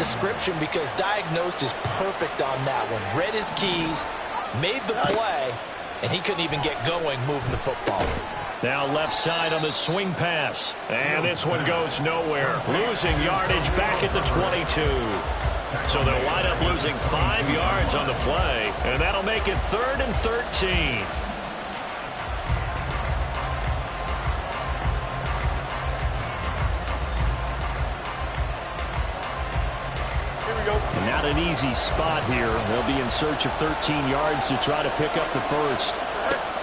description because diagnosed is perfect on that one. Read his keys, made the play, and he couldn't even get going moving the football. Now left side on the swing pass. And this one goes nowhere. Losing yardage back at the 22. So they'll wind up losing 5 yards on the play. And that'll make it 3rd and 13. Not an easy spot here. They'll be in search of 13 yards to try to pick up the first.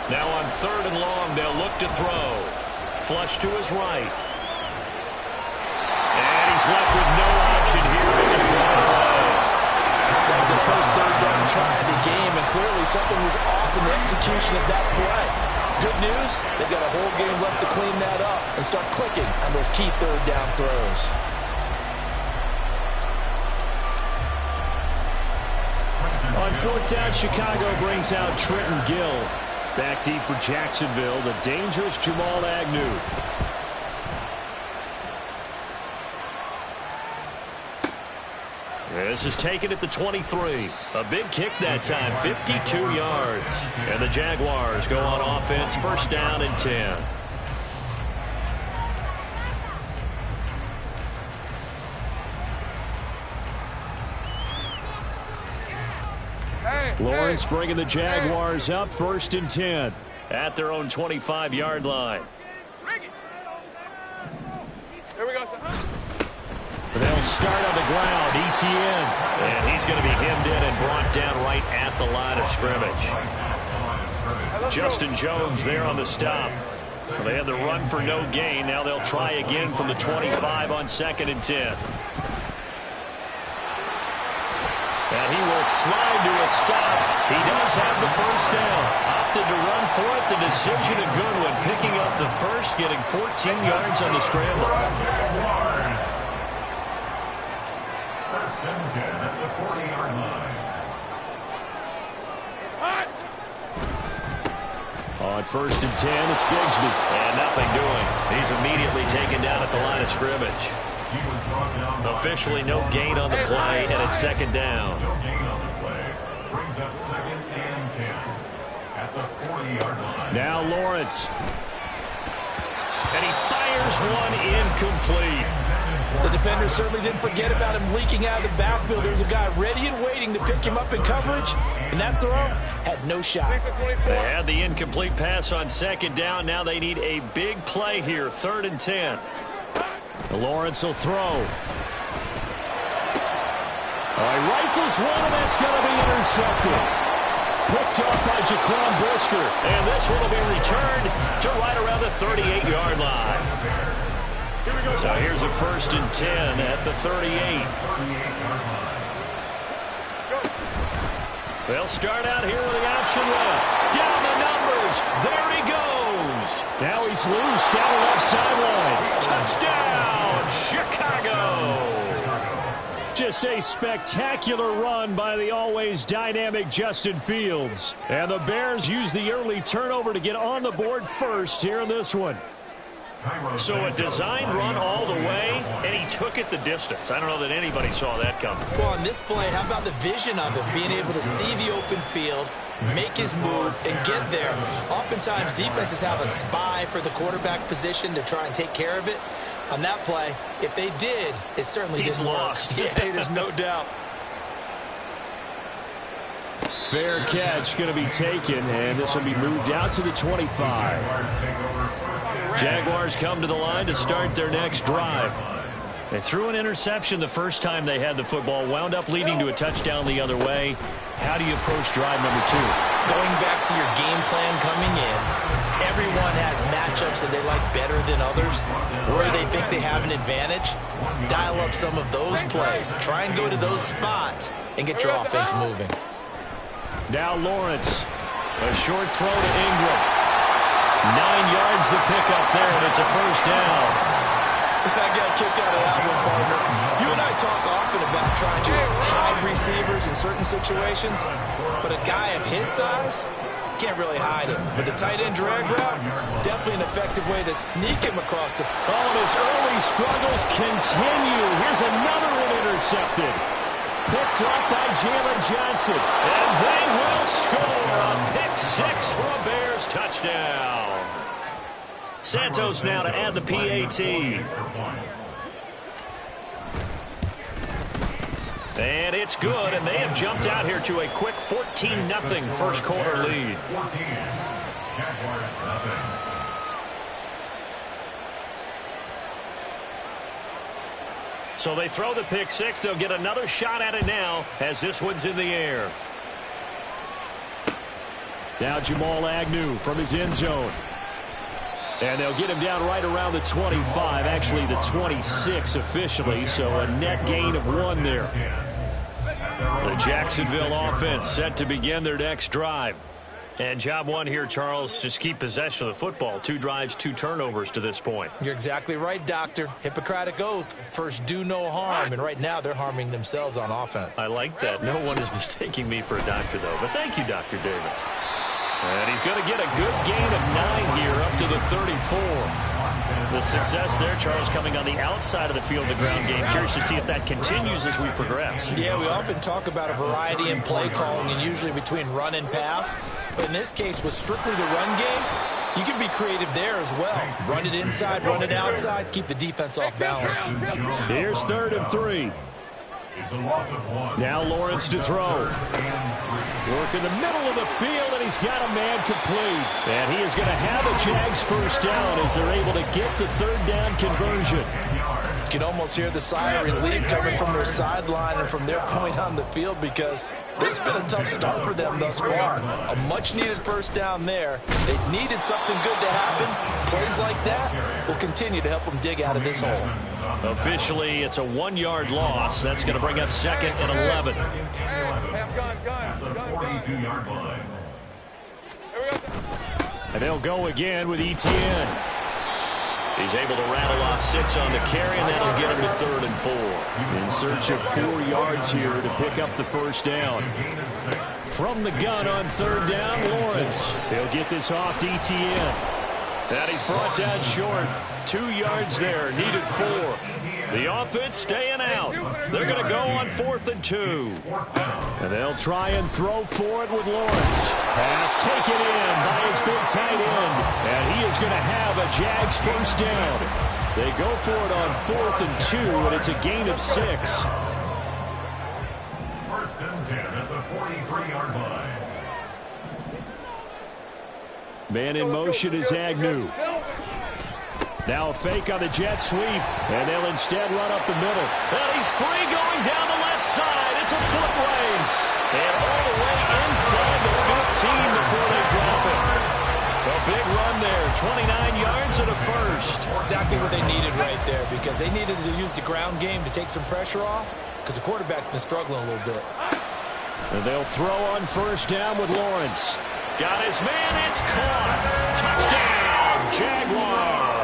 Now on 3rd and long, they'll look to throw. Flush to his right. And he's left with no option here but to throw it away. That was the first 3rd down try of the game, and clearly something was off in the execution of that play. Good news, they've got a whole game left to clean that up and start clicking on those key 3rd down throws. On 4th down, Chicago brings out Trenton Gill. Back deep for Jacksonville, the dangerous Jamal Agnew. This is taken at the 23. A big kick that time, 52 yards. And the Jaguars go on offense, 1st down and 10. Lawrence bringing the Jaguars up 1st and 10 at their own 25-yard line. Here we go. They'll start on the ground. Etienne. And he's going to be hemmed in and brought down right at the line of scrimmage. Justin Jones there on the stop. They had the run for no gain. Now they'll try again from the 25 on 2nd and 10. And he will slide to a stop. He does have the 1st down. Opted to run for it. The decision a good one. Picking up the first, getting 14 yards on the scramble. 1st and 10 at the 40-yard line. On 1st and 10, it's Bigsby. And nothing doing. He's immediately taken down at the line of scrimmage. Officially no gain on the play, and it's 2nd down. No gain on the play. Brings up 2nd and 10 at the 40-yard line. Now Lawrence. And he fires one incomplete. The defender certainly didn't forget about him leaking out of the backfield. There was a guy ready and waiting to pick him up in coverage, and that throw had no shot. They had the incomplete pass on 2nd down. Now they need a big play here, 3rd and 10. Lawrence will throw. He rifles one, and that's going to be intercepted. Picked up by Jaquan Brisker. And this one will be returned to right around the 38-yard line. So here's a 1st and 10 at the 38. They'll start out here with the option left. Down the numbers. There he goes. Now he's loose down the left sideline. Touchdown, Chicago. Just a spectacular run by the always dynamic Justin Fields. And the Bears use the early turnover to get on the board first here in this one. So a designed run all the way, and he took it the distance. I don't know that anybody saw that coming. Well, on this play, how about the vision of him, being able to see the open field, make his move, and get there. Oftentimes, defenses have a spy for the quarterback position to try and take care of it. On that play, if they did, it certainly didn't work. Lost. Yeah, there's no doubt. Fair catch going to be taken, and this will be moved out to the 25. Jaguars come to the line to start their next drive. They threw an interception the first time they had the football, wound up leading to a touchdown the other way. How do you approach drive number 2? Going back to your game plan coming in, everyone has matchups that they like better than others, where they think they have an advantage. Dial up some of those plays. Try and go to those spots and get your offense moving. Now Lawrence. A short throw to Ingram. 9 yards to pick up there, and it's a 1st down. I got kicked out of that one, partner. You and I talk often about trying to hide receivers in certain situations, but a guy of his size can't really hide him. But the tight end drag route, definitely an effective way to sneak him across the... Oh, and his early struggles continue. Here's another one intercepted. Picked up by Jalen Johnson. And they will score a pick six for a Bears touchdown. Santos now to add the PAT. And it's good, and they have jumped out here to a quick 14-0 first quarter lead. So they throw the pick six. They'll get another shot at it now as this one's in the air. Now Jamal Agnew from his end zone. And they'll get him down right around the 25, actually the 26 officially, so a net gain of 1 there. The Jacksonville offense set to begin their next drive. And job one here, Charles, just keep possession of the football. 2 drives, 2 turnovers to this point. You're exactly right, Doctor. Hippocratic oath. First, do no harm. And right now, they're harming themselves on offense. I like that. No one is mistaking me for a doctor, though. But thank you, Dr. Davis. And he's going to get a good gain of 9 here up to the 34. The success there, Charles, coming on the outside of the field, the ground game. Curious to see if that continues as we progress. Yeah, we often talk about a variety in play calling and usually between run and pass. But in this case, with strictly the run game, you can be creative there as well. Run it inside, run it outside, keep the defense off balance. Here's 3rd and 3. Now Lawrence to throw. Work in the middle of the field, and he's got a man complete. And he is going to have a Jags first down as they're able to get the 3rd down conversion. You can almost hear the sigh of relief coming from their sideline and from their point on the field because this has been a tough start for them thus far. A much-needed first down there. They needed something good to happen. Plays like that will continue to help them dig out of this hole. Officially, it's a 1-yard loss. That's going to bring up 2nd and 11. And they'll go again with Etienne. He's able to rattle off 6 on the carry, and that'll get him to 3rd and 4. In search of 4 yards here to pick up the first down. From the gun on 3rd down, Lawrence. He'll get this off to Etienne. And he's brought down short. 2 yards there, needed 4. The offense staying out. They're going to go on 4th and 2. And they'll try and throw for it with Lawrence. Pass taken in by his big tight end. And he is going to have a Jags first down. They go for it on 4th and 2, and it's a gain of 6. 1st and 10 at the 43-yard line. Man in motion is Agnew. Now a fake on the jet sweep, and they'll instead run up the middle. And he's free going down the left side. It's a foot race. And all the way inside the 15 before they drop it. A big run there, 29 yards and a first. Exactly what they needed right there because they needed to use the ground game to take some pressure off because the quarterback's been struggling a little bit. And they'll throw on first down with Lawrence. Got his man, it's caught. Touchdown, Jaguars.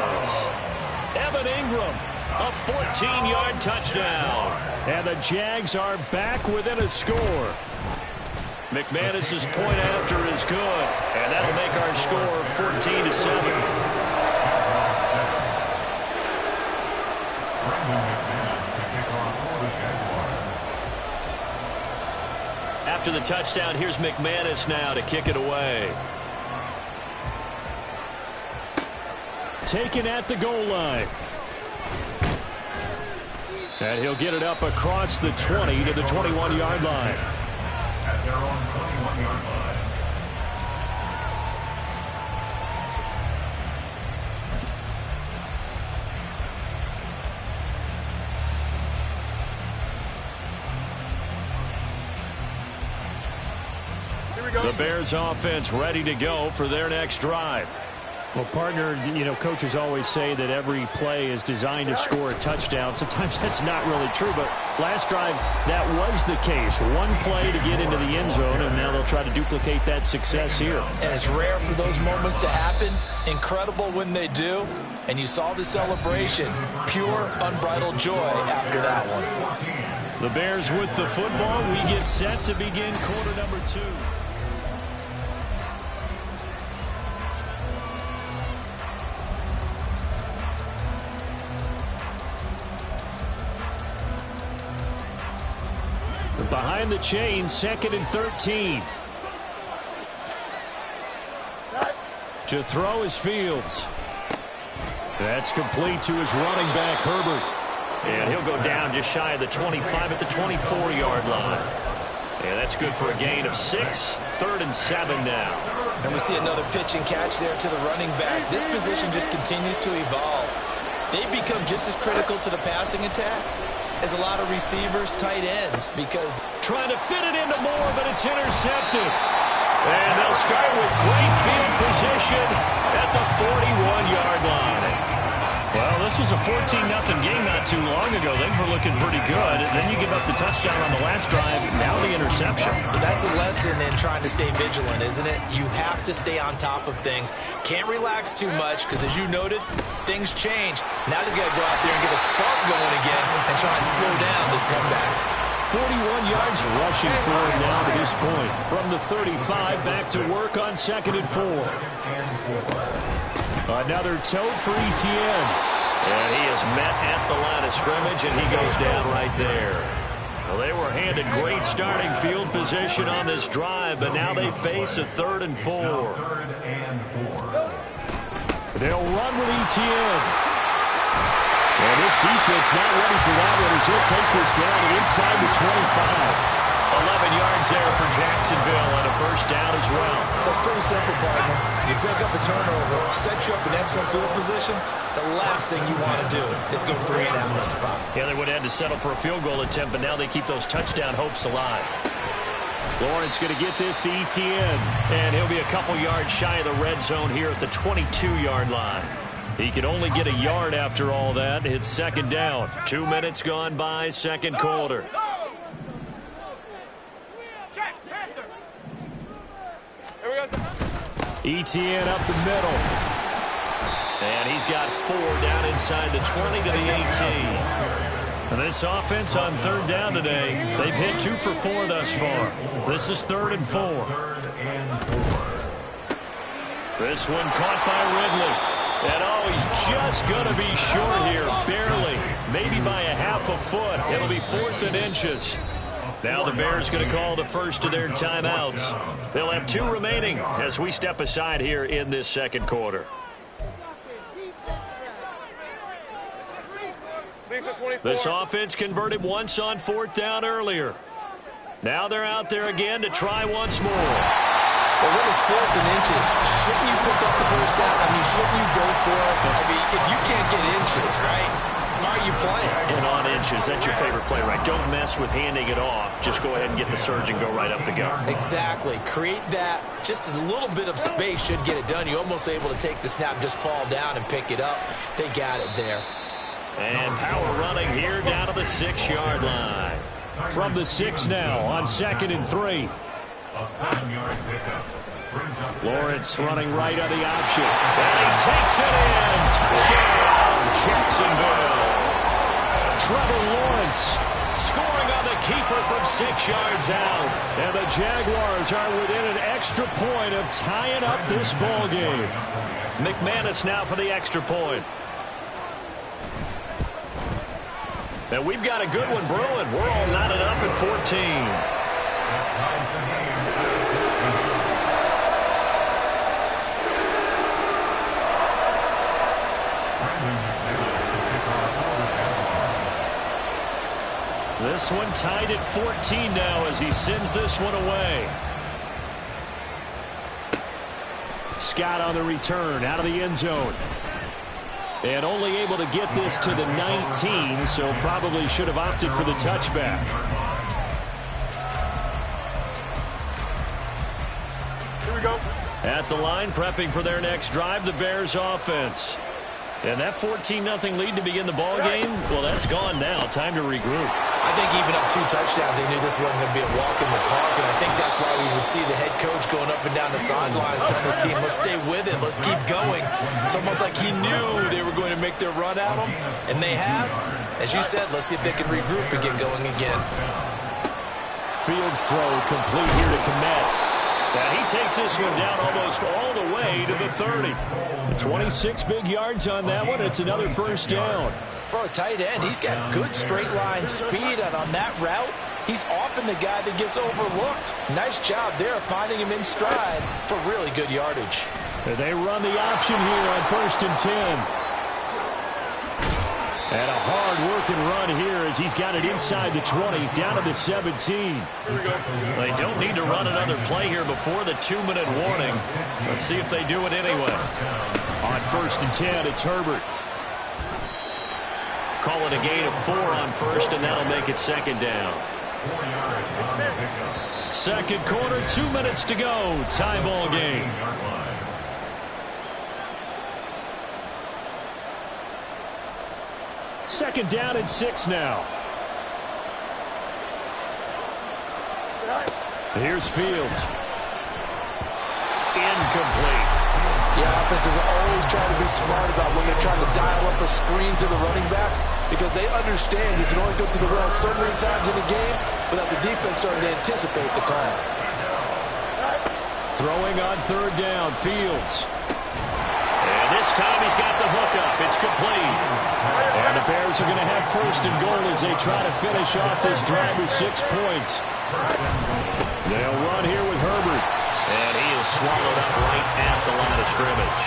Evan Ingram, a 14-yard touchdown. And the Jags are back within a score. McManus's point after is good, and that'll make our score 14-7. After the touchdown, here's McManus now to kick it away. Taken at the goal line. And he'll get it up across the 20 to the 21-yard line. At their own 21-yard line. The Bears offense ready to go for their next drive. Well, partner, you know, coaches always say that every play is designed to score a touchdown. Sometimes that's not really true, but last drive, that was the case. One play to get into the end zone, and now they'll try to duplicate that success here. And it's rare for those moments to happen. Incredible when they do. And you saw the celebration. Pure, unbridled joy after that one. The Bears with the football. We get set to begin quarter number 2. Behind the chain, 2nd and 13. To throw is Fields. That's complete to his running back, Herbert. And he'll go down just shy of the 25 at the 24-yard line. And that's good for a gain of 6. 3rd and 7 now. And we see another pitch and catch there to the running back. This position just continues to evolve. They become just as critical to the passing attack as a lot of receivers, tight ends, because trying to fit it into Moore, but it's intercepted. And they'll start with great field position at the 41-yard line. Well, this was a 14-0 game not too long ago. Things were looking pretty good. And then you give up the touchdown on the last drive, now the interception. So that's a lesson in trying to stay vigilant, isn't it? You have to stay on top of things. Can't relax too much because, as you noted, things change. Now they've got to go out there and get a spark going again and try and slow down this comeback. 41 yards rushing for him now to this point. From the 35, back to work on 2nd and 4. Another tote for Etienne. And he is met at the line of scrimmage, and he goes down right there. Well, they were handed great starting field position on this drive, but now they face a 3rd and 4. They'll run with Etienne. And this defense not ready for that one as he'll take this down inside the 25. 11 yards there for Jacksonville and a 1st down as well. So it's pretty simple, partner. You pick up a turnover, set you up in excellent field position. The last thing you want to do is go 3 and out in this spot. Yeah, they would have had to settle for a field goal attempt, but now they keep those touchdown hopes alive. Lawrence going to get this to Etienne. And he'll be a couple yards shy of the red zone here at the 22-yard line. He could only get a yard after all that. It's 2nd down. 2 minutes gone by, 2nd quarter. Etienne up the middle. And he's got 4 down inside the 20 to the 18. And this offense on 3rd down today, they've hit 2 for 4 thus far. This is 3rd and 4. This one caught by Ridley. And oh, he's just going to be short here, barely. Maybe by a half a foot. It'll be 4th and inches. Now the Bears going to call the first of their timeouts. They'll have 2 remaining as we step aside here in this 2nd quarter. This offense converted once on 4th down earlier. Now they're out there again to try once more. Well, when it's 4th and inches, shouldn't you pick up the 1st down? I mean, shouldn't you go for it? I mean, if you can't get inches, right? Why are you playing? And on inches, that's your favorite play, right? Don't mess with handing it off. Just go ahead and get the surge and go right up the gut. Exactly. Create that. Just a little bit of space should get it done. You're almost able to take the snap, just fall down and pick it up. They got it there. And power running here down to the 6-yard line. From the 6 now on 2nd and 3. A 7-yard pickup. Lawrence running right on the option. And he takes it in. Touchdown, Jacksonville. Trevor Lawrence scoring on the keeper from 6 yards out. And the Jaguars are within an extra point of tying up this ball game. McManus now for the extra point. And we've got a good one brewing. We're all knotted up at 14. This one tied at 14 now as he sends this one away. Scott on the return out of the end zone. And only able to get this to the 19, so probably should have opted for the touchback. Here we go. At the line, prepping for their next drive, the Bears offense. And that 14-0 lead to begin the ball game, well, that's gone now. Time to regroup. I think even up 2 touchdowns, they knew this wasn't going to be a walk in the park, and I think that's why we would see the head coach going up and down the sidelines telling his team, let's stay with it, let's keep going. It's almost like he knew they were going to make their run at him, and they have. As you said, let's see if they can regroup and get going again. Fields throw complete here to Komet. Now he takes this one down almost all the way to the 30. 26 big yards on that one. It's another 1st down. For a tight end, he's got good straight line speed, and on that route, He's often the guy that gets overlooked. Nice job there finding him in stride for really good yardage. They run the option here on 1st and 10. And a hard-working run here as he's got it inside the 20, down to the 17. They don't need to run another play here before the 2-minute warning. Let's see if they do it anyway. On 1st and 10, it's Herbert. Call it a gain of 4 on 1st, and that'll make it 2nd down. 2nd quarter, 2 minutes to go. Tie ball game. 2nd down and 6 now. Here's Fields. Incomplete. Yeah, offenses always try to be smart about when they're trying to dial up a screen to the running back because they understand you can only go to the well so many times in the game without the defense starting to anticipate the call. Throwing on 3rd down, Fields. And this time he's got the hookup. It's complete. And the Bears are going to have 1st and goal as they try to finish off this drive with 6 points. They'll run here with Herbert. And he is swallowed up right at the line of scrimmage.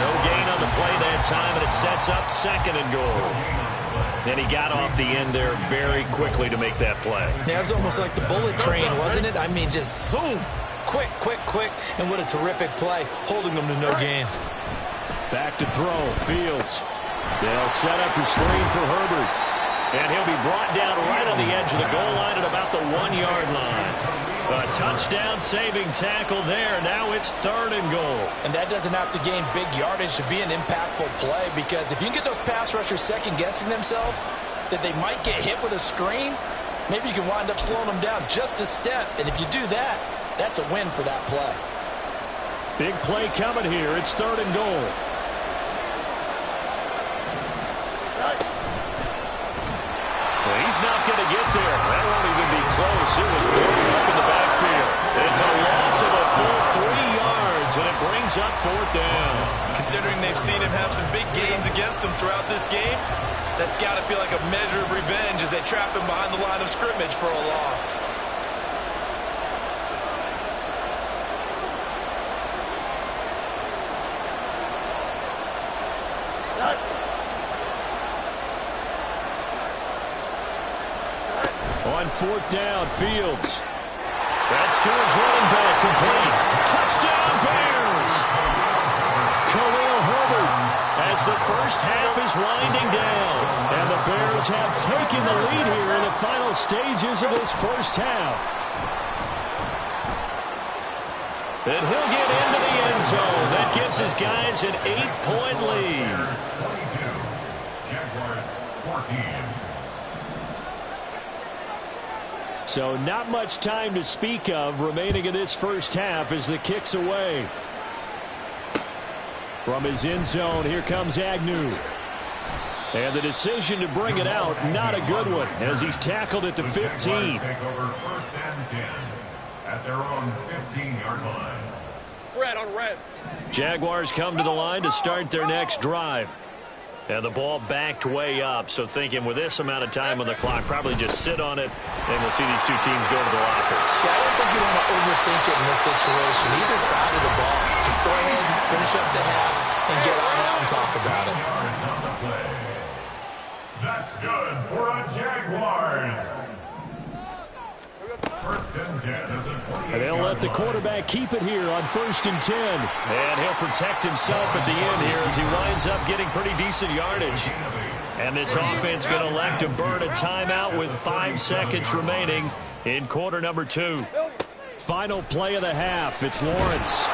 No gain on the play that time, and it sets up 2nd and goal. And he got off the end there very quickly to make that play. Yeah, it was almost like the bullet train, wasn't it? I mean, just zoom. Quick, quick, quick. And what a terrific play, holding them to no gain. Back to throw, Fields. They'll set up the screen for Herbert. And he'll be brought down right on the edge of the goal line at about the 1-yard line. A touchdown-saving tackle there. Now it's 3rd and goal. And that doesn't have to gain big yardage to be an impactful play because if you can get those pass rushers second-guessing themselves that they might get hit with a screen, maybe you can wind up slowing them down just a step. And if you do that, that's a win for that play. Big play coming here. It's 3rd and goal. He's not going to get there. That won't even be close. It was blown up in the backfield. It's a loss of a full 3 yards, and it brings up 4th down. Considering they've seen him have some big gains against him throughout this game, that's got to feel like a measure of revenge as they trap him behind the line of scrimmage for a loss. On 4th down, Fields. That's to his running back, complete. Touchdown, Bears! Khalil Herbert as the first half is winding down. And the Bears have taken the lead here in the final stages of this first half. And he'll get into the end zone. That gives his guys an 8-point lead. 22, Jaguars 14. So not much time to speak of remaining in this first half as the kick's away. From his end zone, here comes Agnew. And the decision to bring it out, not a good one, as he's tackled at the 15. Take over 1st and 10 at their own 15-yard line. Red on red. Jaguars come to the line to start their next drive. And the ball backed way up, so thinking with this amount of time on the clock, probably just sit on it, and we'll see these two teams go to the lockers. Yeah, I don't think you want to overthink it in this situation. Either side of the ball, just go ahead and finish up the half and get on out and talk about it. That's good for a Jaguars. 1st and 10 at the 28. And they'll let the quarterback keep it here on 1st and 10. And he'll protect himself at the end here as he winds up getting pretty decent yardage. And this offense going to elect to burn a timeout with 5 seconds remaining in quarter number 2. Final play of the half. It's Lawrence.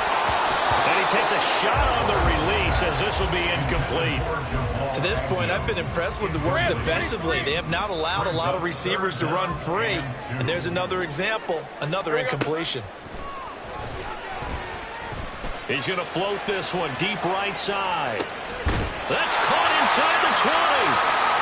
And he takes a shot on the release as this will be incomplete. To this point, I've been impressed with the work defensively. They have not allowed a lot of receivers to run free. And there's another example, another incompletion. He's going to float this one deep right side. That's caught inside the 20.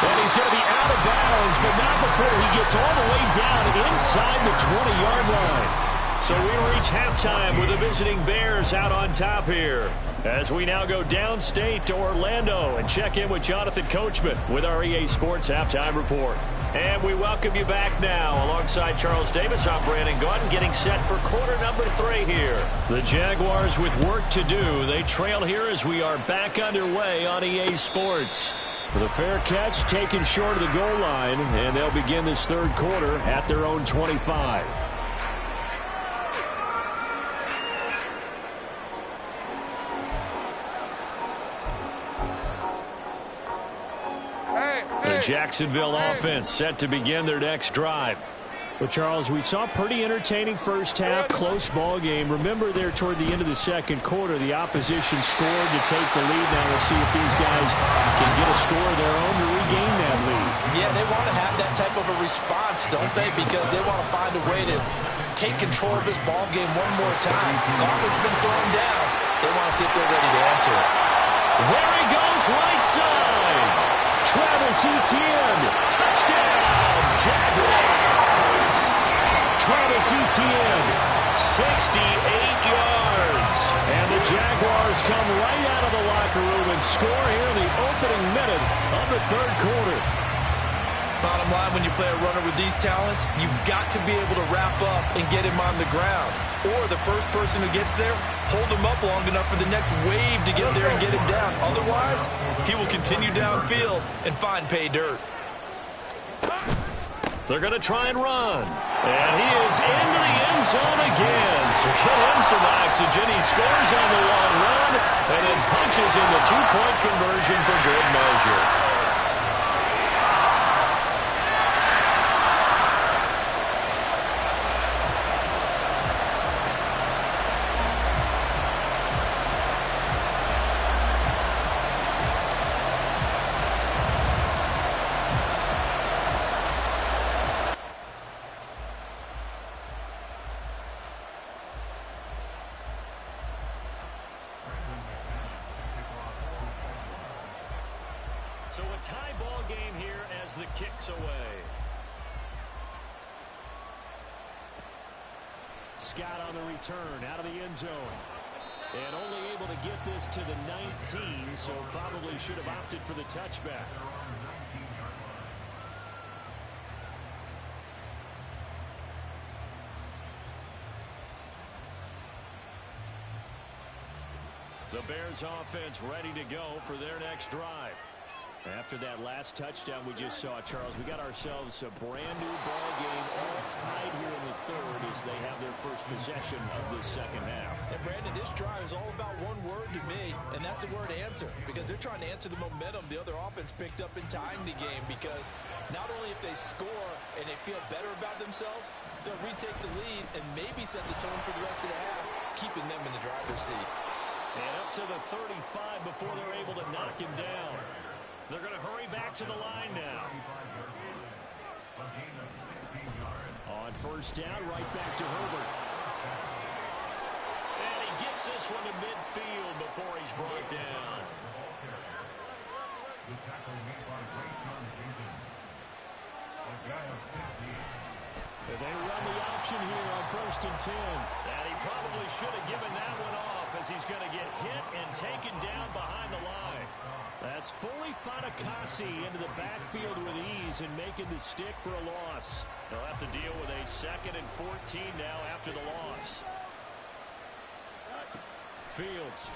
And he's going to be out of bounds, but not before he gets all the way down inside the 20-yard line. So we reach halftime with the visiting Bears out on top here. As we now go downstate to Orlando and check in with Jonathan Coachman with our EA Sports Halftime Report. And we welcome you back now. Alongside Charles Davis, I'm Brandon Gaudin, getting set for quarter number 3 here. The Jaguars with work to do. They trail here as we are back underway on EA Sports. The fair catch taken short of the goal line, and they'll begin this third quarter at their own 25. The Jacksonville offense set to begin their next drive. Well, Charles, we saw a pretty entertaining first half, close ball game. Remember there toward the end of the second quarter, the opposition scored to take the lead. Now we'll see if these guys can get a score of their own to regain that lead. Yeah, they want to have that type of a response, don't they? Because they want to find a way to take control of this ball game one more time. Gauntlet's been thrown down. They want to see if they're ready to answer it. There he goes, right side. Travis Etienne, touchdown, Jaguars. Travis Etienne, 68 yards. And the Jaguars come right out of the locker room and score here in the opening minute of the third quarter. Bottom line, when you play a runner with these talents, you've got to be able to wrap up and get him on the ground. Or the first person who gets there, hold him up long enough for the next wave to get there and get him down. Otherwise, he will continue downfield and find pay dirt. They're going to try and run. And he is into the end zone again. So get him some oxygen. He scores on the long run and then punches in the two-point conversion for good measure. So a tie ball game here as the kick's away. Scott on the return out of the end zone. And only able to get this to the 19, so probably should have opted for the touchback. The Bears offense ready to go for their next drive. After that last touchdown we just saw, Charles, we got ourselves a brand new ball game all tied here in the third as they have their first possession of this second half. And Brandon, this drive is all about one word to me, and that's the word answer. Because they're trying to answer the momentum the other offense picked up in tying the game. Because not only if they score and they feel better about themselves, they'll retake the lead and maybe set the tone for the rest of the half, keeping them in the driver's seat. And up to the 35 before they're able to knock him down. They're going to hurry back to the line now. On first down, right back to Herbert. And he gets this one to midfield before he's brought down. They run the option here on first and 10. And he probably should have given that one off as he's going to get hit and taken down behind the line. That's fully Fatukasi into the backfield with ease and making the stick for a loss. They'll have to deal with a 2nd and 14 now after the loss. Fields.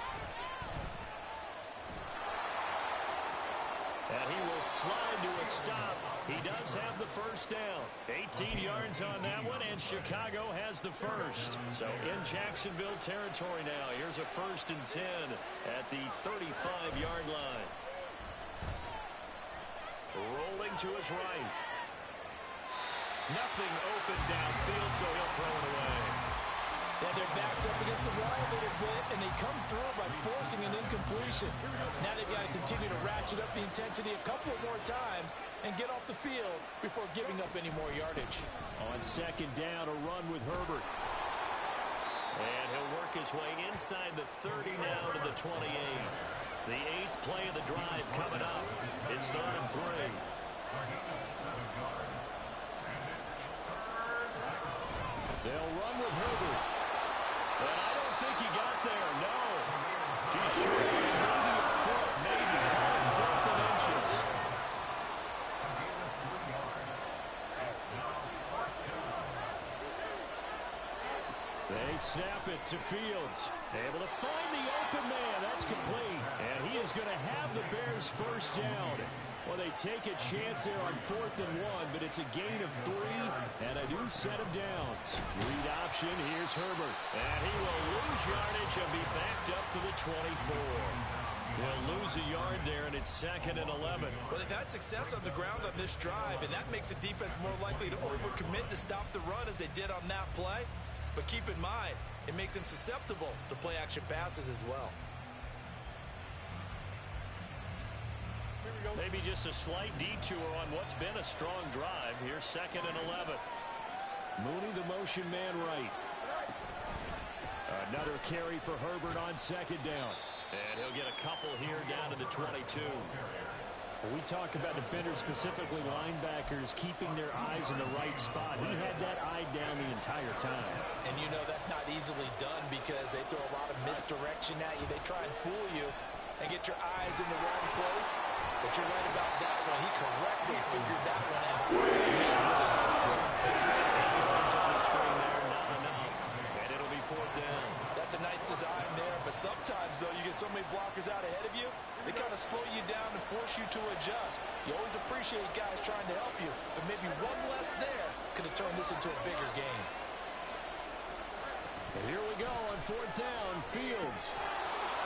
And he will slide to a stop. He does have the first down. 18 yards on that one, and Chicago has the first. So in Jacksonville territory now. Here's a 1st and 10 at the 35-yard line. Rolling to his right. Nothing open downfield, so he'll throw it away. Yeah, their backs up against the wall a little bit, and they come through by forcing an incompletion. Now they've got to continue to ratchet up the intensity a couple more times and get off the field before giving up any more yardage. On second down, a run with Herbert. And he'll work his way inside the 30 now to the 28. The 8th play of the drive coming up. It's 3rd and 3. They'll run with Herbert. And I don't think he got there, no. He's sure maybe a foot, maybe 4th and inches. They snap it to Fields. Able to find the open man. That's complete. And he is going to have the Bears first down. Well, they take a chance there on 4th and 1, but it's a gain of 3 and a new set of downs. Read option. Here's Herbert. And he will lose yardage and be backed up to the 24. They'll lose a yard there, and it's 2nd and 11. Well, they've had success on the ground on this drive, and that makes the defense more likely to overcommit to stop the run as they did on that play. But keep in mind, it makes them susceptible to play-action passes as well. Maybe just a slight detour on what's been a strong drive. Here's 2nd and 11. Mooney, the motion man right. Another carry for Herbert on 2nd down. And he'll get a couple here down to the 22. When we talk about defenders, specifically linebackers, keeping their eyes in the right spot. He had that eye down the entire time. And you know that's not easily done because they throw a lot of misdirection at you. They try and fool you and get your eyes in the wrong place. But you're right about that one. He correctly figured that one out. It's on the screen there, not enough. And it'll be 4th down. That's a nice design there, but sometimes, though, you get so many blockers out ahead of you, they kind of slow you down and force you to adjust. You always appreciate guys trying to help you, but maybe one less there could have turned this into a bigger game. And here we go on 4th down, Fields.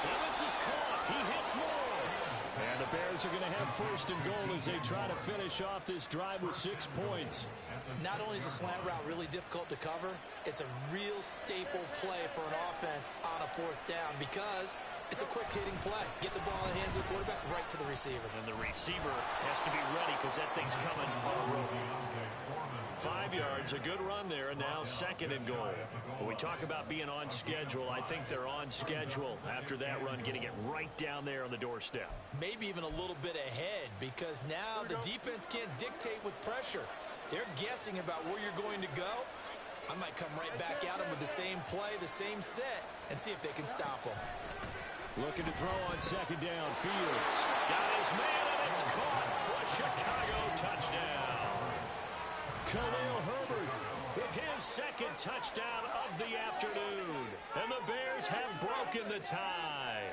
And this is caught. He hits more. And the Bears are going to have 1st and goal as they try to finish off this drive with 6 points. Not only is the slant route really difficult to cover, it's a real staple play for an offense on a 4th down because it's a quick-hitting play. Get the ball in the hands of the quarterback right to the receiver. And the receiver has to be ready because that thing's coming on a rope. 5 yards, a good run there, and now 2nd and goal. When we talk about being on schedule, I think they're on schedule after that run, getting it right down there on the doorstep. Maybe even a little bit ahead because now the defense can't dictate with pressure. They're guessing about where you're going to go. I might come right back at them with the same play, the same set, and see if they can stop them. Looking to throw on 2nd down, Fields. Got his man, and it's caught for a Chicago touchdown. Khalil Herbert with his 2nd touchdown of the afternoon. And the Bears have broken the tie.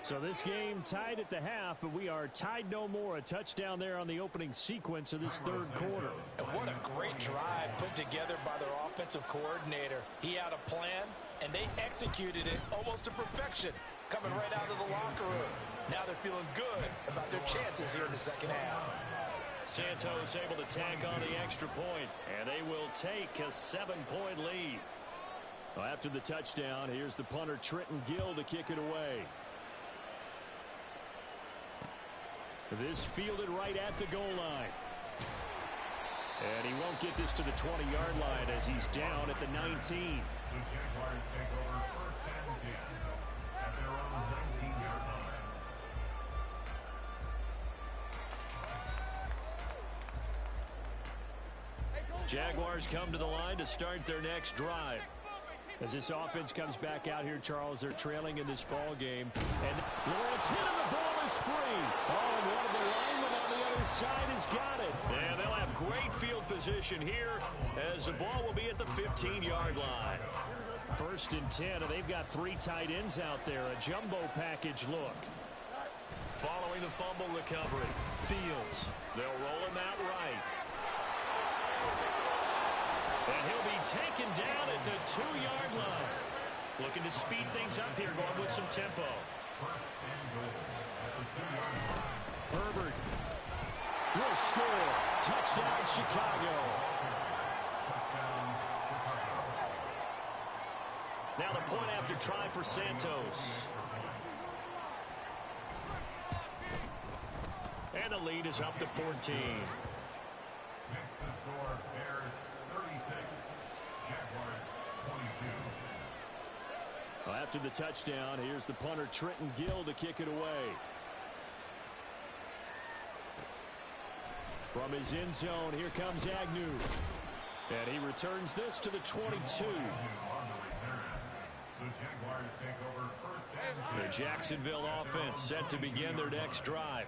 So this game tied at the half, but we are tied no more. A touchdown there on the opening sequence of this 3rd quarter. And what a great drive put together by their offensive coordinator. He had a plan, and they executed it almost to perfection, coming right out of the locker room. Now they're feeling good about their chances here in the 2nd half. Santos able to tack on the extra point, and they will take a 7-point lead. Well, after the touchdown, here's the punter Trenton Gill to kick it away. This fielded right at the goal line. And he won't get this to the 20-yard line as he's down at the 19. The Jaguars take over 1st and 10 at their own 19-yard line. Jaguars come to the line to start their next drive. As this offense comes back out here, Charles, they're trailing in this ball game. And Lawrence hit and the ball is free. Oh, and one of the linemen on the other side has got it. And they'll have great field position here as the ball will be at the 15-yard line. 1st and 10, and they've got 3 tight ends out there. A jumbo package look. Following the fumble recovery, Fields. They'll roll him out right. And he'll be taken down at the 2-yard line. Looking to speed things up here, going with some tempo. 1st and goal at the 2-yard line. Herbert will score. Touchdown, Chicago. Touchdown, Chicago. Now the point after try for Santos. And the lead is up to 14. Next to score, Bears 36, Jaguars 22. Well, after the touchdown, here's the punter Trenton Gill to kick it away. From his end zone, here comes Agnew. And he returns this to the 22. The Jaguars take over 1st and 10. The Jacksonville offense set to begin their next drive.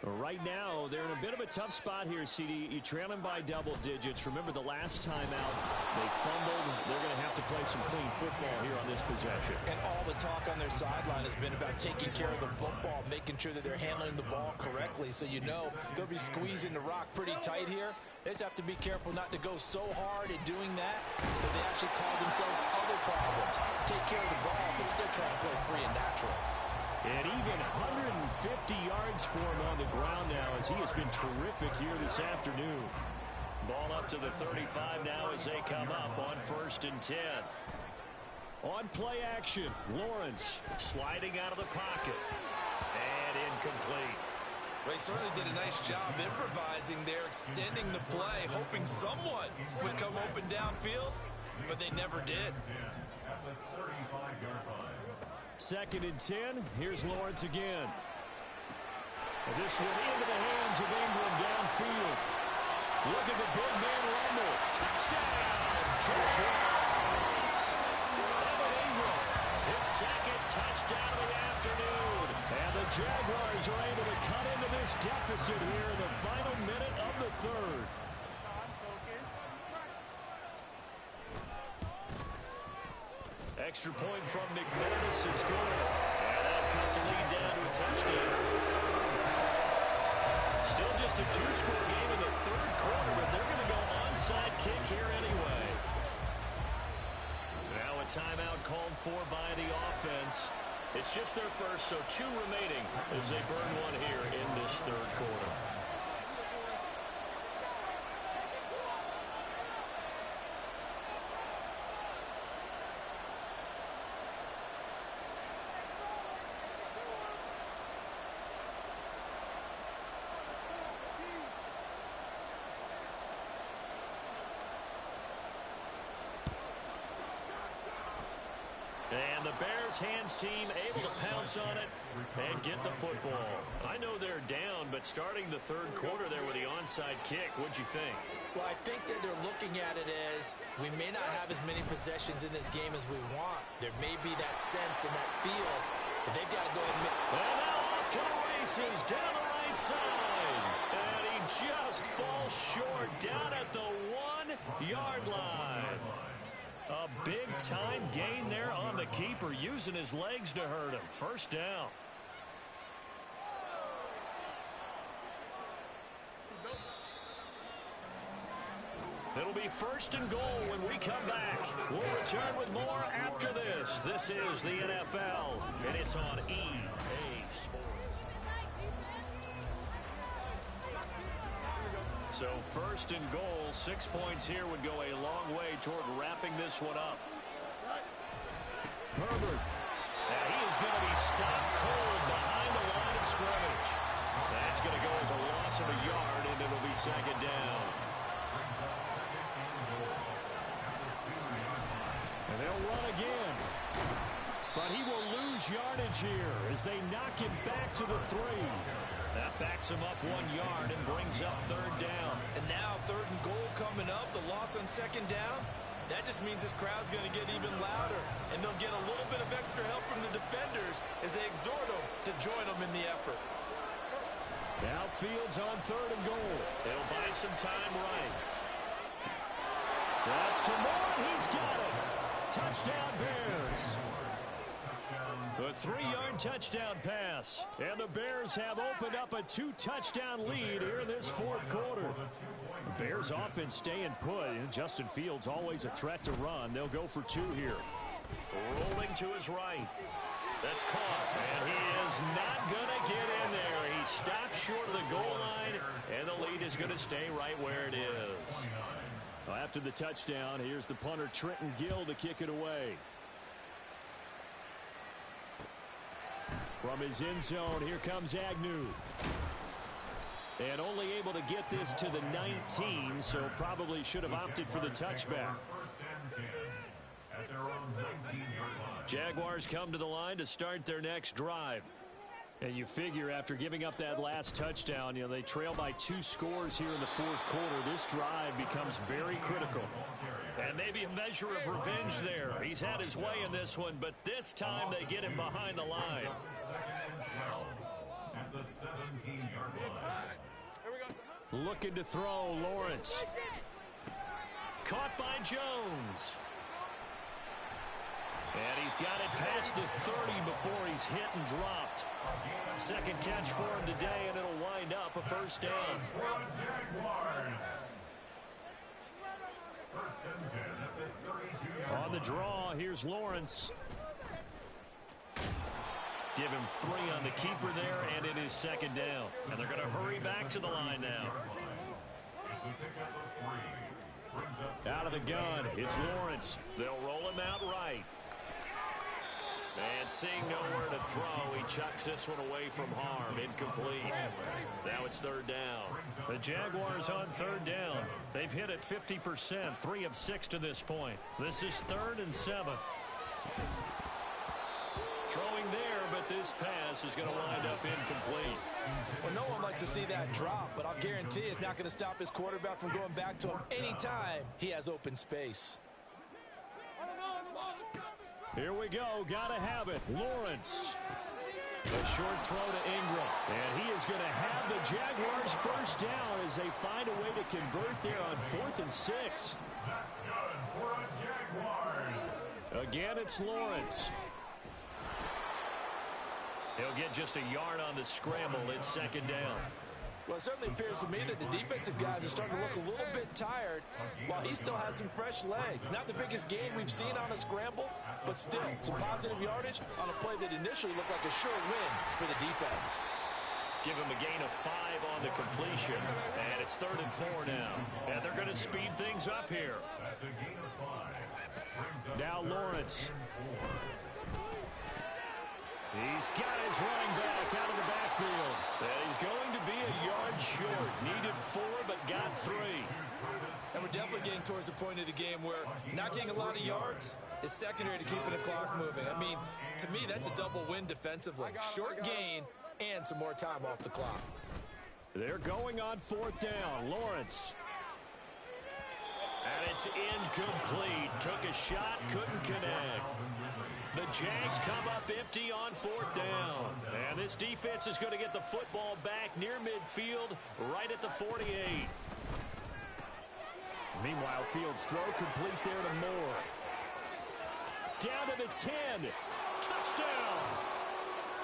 Right now, they're in a bit of a tough spot here, CD. You trail them by double digits. Remember the last time out, they fumbled. They're going to have to play some clean football here on this possession. And all the talk on their sideline has been about taking care of the football, making sure that they're handling the ball correctly. So you know they'll be squeezing the rock pretty tight here. They just have to be careful not to go so hard in doing that they actually cause themselves other problems. Take care of the ball, but still try to play free and natural. And even 150 yards for him on the ground now as he has been terrific here this afternoon. Ball up to the 35 now as they come up on 1st and 10. On play action, Lawrence sliding out of the pocket. And incomplete. Well, he certainly did a nice job improvising there, extending the play, hoping someone would come open downfield, but they never did. At the 35-yard line. 2nd and 10. Here's Lawrence again. And this one into the hands of Ingram downfield. Look at the big man rumble. Touchdown, Jaguars! Evan Ingram, his 2nd touchdown of the afternoon. And the Jaguars are able to cut into this deficit here in the final minute of the 3rd. Extra point from McManus is good. And that'll cut the lead down to a touchdown. Still just a 2-score game in the 3rd quarter, but they're going to go onside kick here anyway. Now a timeout called for by the offense. It's just their first, so 2 remaining as they burn one here in this 3rd quarter. And the Bears hands team able to pounce on it and get the football. I know they're down, but starting the 3rd quarter there with the onside kick, what'd you think? Well, I think that they're looking at it as we may not have as many possessions in this game as we want. There may be that sense and that feel that they've got to go ahead and And now off to the races down the right side. And he just falls short down at the 1-yard line. A big-time gain there on the keeper, using his legs to hurt him. 1st down. It'll be 1st and goal when we come back. We'll return with more after this. This is the NFL, and it's on EA Sports. So 1st and goal, 6 points here would go a long way toward wrapping this one up. Herbert. And he is going to be stopped cold behind the line of scrimmage. That's going to go as a loss of a yard, and it'll be 2nd down. And they'll run again. But he will lose yardage here as they knock him back to the 3. That backs him up 1 yard and brings up 3rd down. And now 3rd and goal coming up, the loss on 2nd down. That just means this crowd's going to get even louder, and they'll get a little bit of extra help from the defenders as they exhort them to join them in the effort. Now Fields on 3rd and goal. It'll buy some time right. That's to Moore. He's got it. Touchdown Bears. A 3-yard touchdown pass. And the Bears have opened up a 2-touchdown lead here in this 4th quarter. The Bears offense staying put. And Justin Fields always a threat to run. They'll go for 2 here. Rolling to his right. That's caught. And he is not going to get in there. He stopped short of the goal line. And the lead is going to stay right where it is. Well, after the touchdown, here's the punter Trenton Gill to kick it away. From his end zone, here comes Agnew. And only able to get this to the 19, so probably should have opted for the touchback. Jaguars come to the line to start their next drive. And you figure after giving up that last touchdown, you know, they trail by 2 scores here in the 4th quarter. This drive becomes very critical. And maybe a measure of revenge there. He's had his way in this one, but this time they get him behind the line. at the 17-yard line. Looking to throw, Lawrence. Caught by Jones. And he's got it past the 30 before he's hit and dropped. Second catch for him today, and it'll wind up a first down. On the draw, here's Lawrence. Give him 3 on the keeper there, and it is second down. And they're going to hurry back to the line now. Out of the gun, it's Lawrence. They'll roll him out right. And seeing nowhere to throw, he chucks this one away from harm. Incomplete. Now it's third down. The Jaguars on third down. They've hit it 50%, 3 of 6 to this point. This is 3rd and 7. Throwing there, but this pass is going to wind up incomplete. Well, no one likes to see that drop, but I'll guarantee it's not going to stop his quarterback from going back to him anytime he has open space. Here we go. Got to have it. Lawrence. A short throw to Ingram. And he is going to have the Jaguars first down as they find a way to convert there on 4th and 6. That's good for a Jaguars. Again, it's Lawrence. He'll get just a yard on the scramble. It's second down. Well, it certainly appears to me that the defensive guys are starting to look a little bit tired while he still has some fresh legs. Not the biggest gain we've seen on a scramble, but still some positive yardage on a play that initially looked like a sure win for the defense. Give him a gain of 5 on the completion, and it's 3rd and 4 now. And they're going to speed things up here. That's a gain of 5. Now Lawrence. He's got his running back out of the backfield. And he's going to be a yard short. Needed 4, but got 3. And we're definitely getting towards the point of the game where not getting a lot of yards is secondary to keeping the clock moving. I mean, to me, that's a double win defensively. Short gain and some more time off the clock. They're going on 4th down. Lawrence. And it's incomplete. Took a shot, couldn't connect. The Jags come up empty on 4th down. And this defense is going to get the football back near midfield, right at the 48. Meanwhile, Fields' throw complete there to Moore. Down to the 10. Touchdown!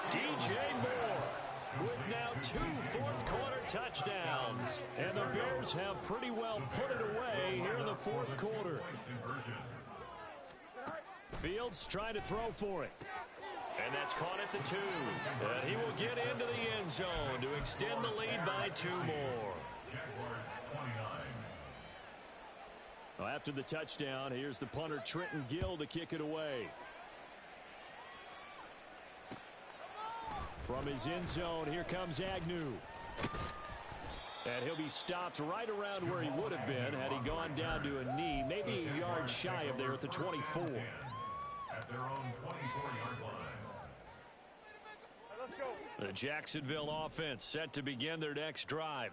DJ Moore with now 2 fourth-quarter touchdowns. And the Bears have pretty well put it away here in the 4th quarter. Fields trying to throw for it. And that's caught at the 2. And he will get into the end zone to extend the lead by 2 more. Well, after the touchdown, here's the punter Trenton Gill to kick it away. From his end zone, here comes Agnew. And he'll be stopped right around where he would have been had he gone down to a knee, maybe a yard shy of there at the 24. At their own 24-yard line. Let's go. The Jacksonville offense set to begin their next drive.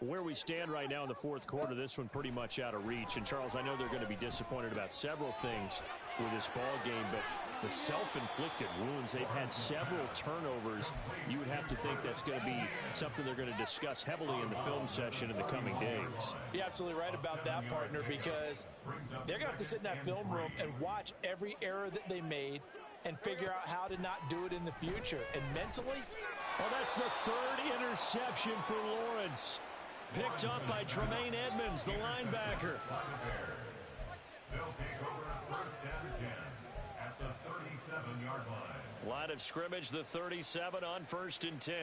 Where we stand right now in the 4th quarter, this one pretty much out of reach. And, Charles, I know they're going to be disappointed about several things with this ball game, but the self-inflicted wounds, they've had several turnovers. You would have to think that's going to be something they're going to discuss heavily in the film session in the coming days. You're absolutely right about that, partner, because they're going to have to sit in that film room and watch every error that they made and figure out how to not do it in the future. And mentally, well, that's the 3rd interception for Lawrence. Picked up by Tremaine Edmonds, the linebacker. They'll take over 1st and 10 at the 37-yard line. Line of scrimmage, the 37 on 1st and 10.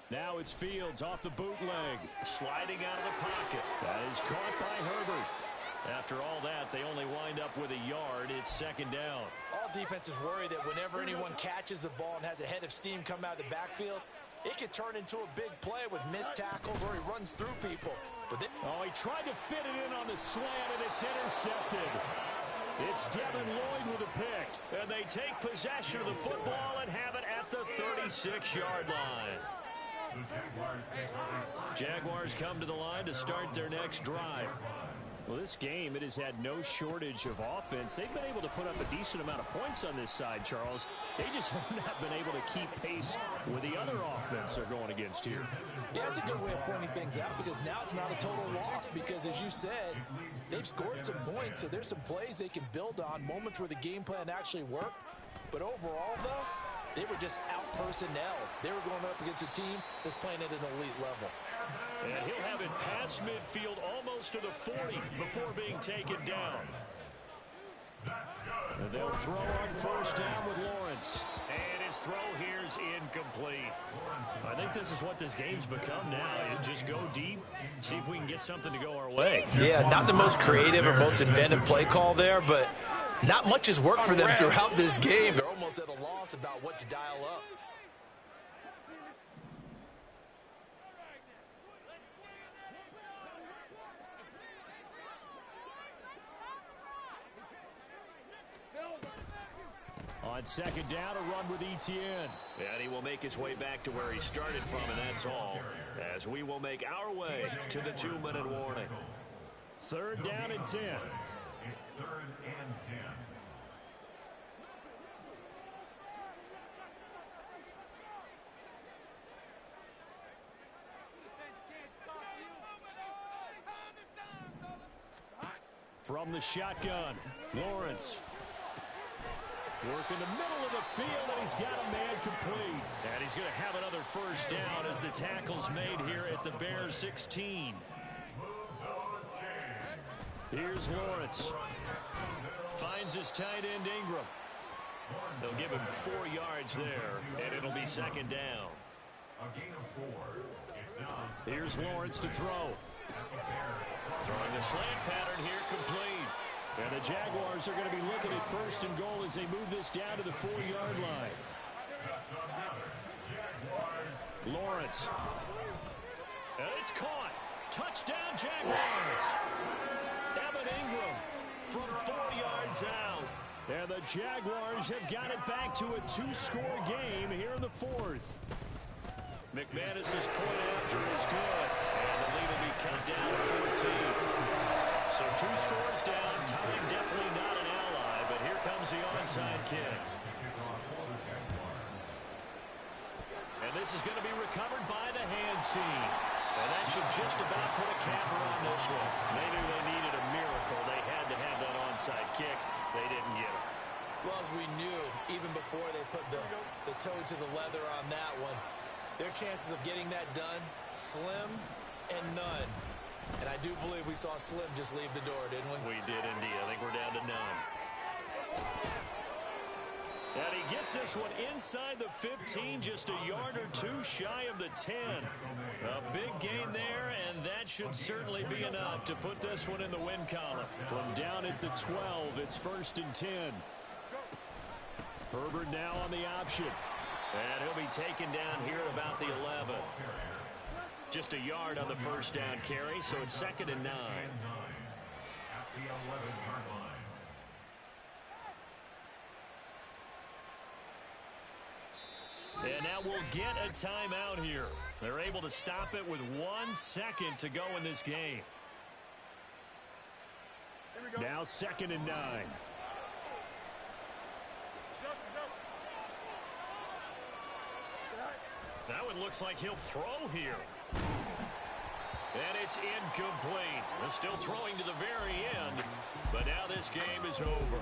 Now it's Fields off the bootleg. Sliding out of the pocket. That is caught by Herbert. After all that, they only wind up with a yard. It's second down. All defenses worry that whenever anyone catches the ball and has a head of steam come out of the backfield, it could turn into a big play with missed tackles or he runs through people. But he tried to fit it in on the slant, and it's intercepted. It's Devin Lloyd with a pick. And they take possession of the football and have it at the 36-yard line. The Jaguars Jaguars come to the line to start their next drive. Well, this game, it has had no shortage of offense. They've been able to put up a decent amount of points on this side, Charles. They just have not been able to keep pace with the other offense they're going against here. Yeah, it's a good way of pointing things out because now it's not a total loss because, as you said, they've scored some points, so there's some plays they can build on, moments where the game plan actually worked. But overall, though, they were just out-personnel. They were going up against a team that's playing at an elite level. And he'll have it past midfield almost to the 40 before being taken down. And they'll throw on first down with Lawrence. And his throw here's incomplete. I think this is what this game's become now. You just go deep, see if we can get something to go our way. Yeah, not the most creative or most inventive play call there, but not much has worked for them throughout this game. They're almost at a loss about what to dial up. On second down, a run with Etienne. And he will make his way back to where he started from, and that's all. As we will make our way to the 2-minute warning. Third down and 10. It's 3rd and 10. From the shotgun, Lawrence. Work in the middle of the field, and he's got a man complete. And he's going to have another first down as the tackle's made here at the Bears 16. Here's Lawrence. Finds his tight end, Ingram. They'll give him 4 yards there, and it'll be second down. A gain of 4. It's now Here's Lawrence to throw. Throwing the slant pattern here, complete. And the Jaguars are going to be looking at first and goal as they move this down to the 4-yard line. Lawrence. And it's caught. Touchdown, Jaguars. Evan Ingram from 4 yards out. And the Jaguars have got it back to a 2-score game here in the 4th. McManus's point after is good. And the lead will be cut down to 14. So 2 scores down, time definitely not an ally, but here comes the onside kick. And this is going to be recovered by the hands team. And that should just about put a capper on this one. They knew they needed a miracle. They had to have that onside kick. They didn't get it. Well, as we knew, even before they put the toe to the leather on that one, their chances of getting that done, slim and none. And I do believe we saw Slim just leave the door, didn't we? We did indeed. I think we're down to none. And he gets this one inside the 15, just a yard or 2 shy of the 10. A big gain there, and that should certainly be enough to put this one in the win column. From down at the 12, it's 1st and 10. Herbert now on the option. And he'll be taken down here at about the 11. Just a yard on the first down carry, so it's 2nd and 9. At the 11-yard line. And now we'll get a timeout here. They're able to stop it with 1 second to go in this game. Now 2nd and 9. That one looks like he'll throw here. And it's incomplete. They're still throwing to the very end, but now this game is over.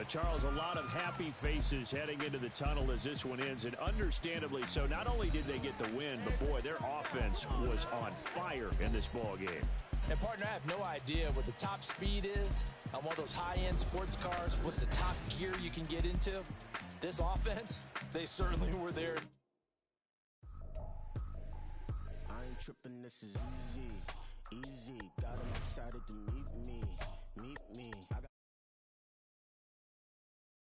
Charles, a lot of happy faces heading into the tunnel as this one ends, and understandably so. Not only did they get the win, but boy, their offense was on fire in this ball game. And partner, I have no idea what the top speed is on one of those high-end sports cars. What's the top gear you can get into? This offense, they certainly were there. I ain't tripping, this is easy, easy. Got 'em excited to meet me.